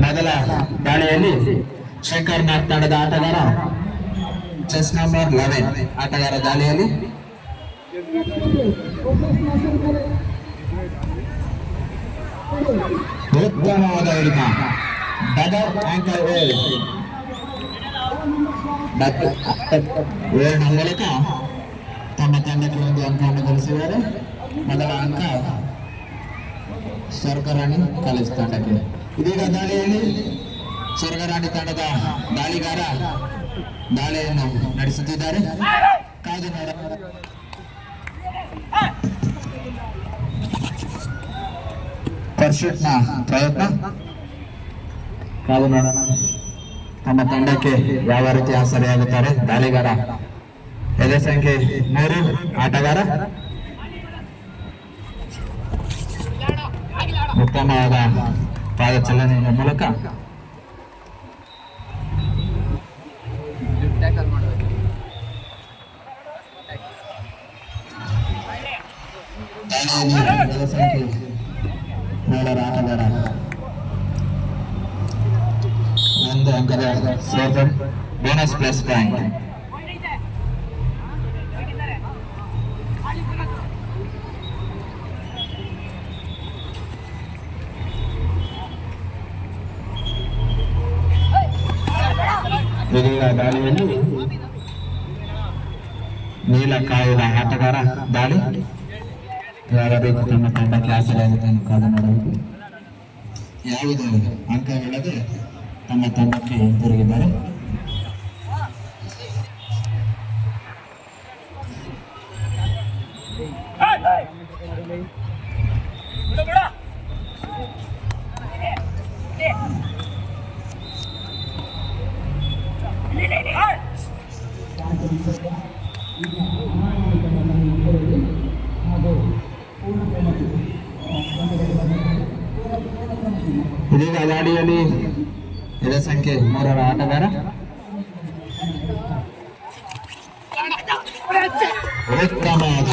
ಮೊದಲ ದಾಳಿಯಲ್ಲಿ ಶಂಕರ್ ನಾಥ್ ತಂಡದ ಆಟಗಾರ ಚೆಸ್ ನಂಬರ್ 11 ಆಟಗಾರ ದಾಳಿಯಲ್ಲಿ ಉತ್ತಮವಾದ ಹಿಡಿತ ಡಬಲ್ ಆಂಕರ್ ವೇರ್ನ ಮೂಲಕ ತಮ್ಮ ತಂಡಕ್ಕೆ ಒಂದು ಅಂಕವನ್ನು ಗಳಿಸಿದ್ದಾರೆ. ಮೊದಲ ಅಂಕ ಸ್ವರ್ಗರಾಣಿ ಕಾಲೇಜ್ ತಂಡಕ್ಕೆ. ಇದೀಗ ದಾಳಿಯಲ್ಲಿ ಸ್ವರ್ಗರಾಣಿ ತಂಡದ ದಾಳಿಗಾರ ದಾಳಿಯನ್ನು ನಡೆಸುತ್ತಿದ್ದಾರೆ. ಕಾದು ನೋಡ ಪರ್ಶೂಟ್ನ ಪ್ರಯತ್ನ. ಕಾದು ನೋಡೋಣ ತಮ್ಮ ತಂಡಕ್ಕೆ ಯಾವ ರೀತಿ ಆಸರೆಯಾಗುತ್ತಾರೆ ದಾಳಿಗಾರ. ಎದೆ ಸಂಖ್ಯೆ 3 ಆಟಗಾರ ಉತ್ತಮವಾದ ಪಾದ ಚಲನೆಯ ಮೂಲಕ ಎದೆ ಸಂಖ್ಯೆ 4 ಆಟಗಾರ ಒಂದು ಅಂಕದ ಸೇರ್ಪಡೆ ಬೋನಸ್ ಪ್ಲಸ್ ಪಾಯಿಂಟ್. ಇದೀಗ ದಾಳಿಯಲ್ಲಿ ನೀಲ ಕಾಯುವ ಆಟಗಾರ ದಾಳಿ ಯಾವ ರೀತಿ ತಮ್ಮ ತಂಡಕ್ಕೆ ಆಸರೆಯಾಗುತ್ತೆ ಕಾದು ನೋಡಬೇಕು. ಯಾವುದೇ ಅಂಕವಿಲ್ಲದೆ ತಮ್ಮ ತಂಡಕ್ಕೆ ಹಿಂತಿರುಗಿದ್ದಾರೆ. ಇದೀಗ ದಾಳಿಯಲ್ಲಿ ಎದೆ ಸಂಖ್ಯೆ 3 ಆಟಗಾರ ಉತ್ತಮವಾದ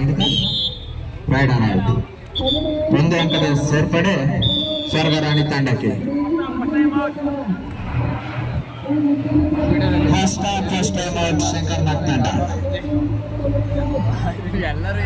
ಹಿಡಿತ ರೈಡರ್ ಆಯಿತು. ಒಂದು ಅಂಕದ ಸೇರ್ಪಡೆ ಸ್ವರ್ಗರಾಣಿ ತಂಡಕ್ಕೆ. First time out Shankar Nath ತಂಡ. ಎಲ್ಲರೂ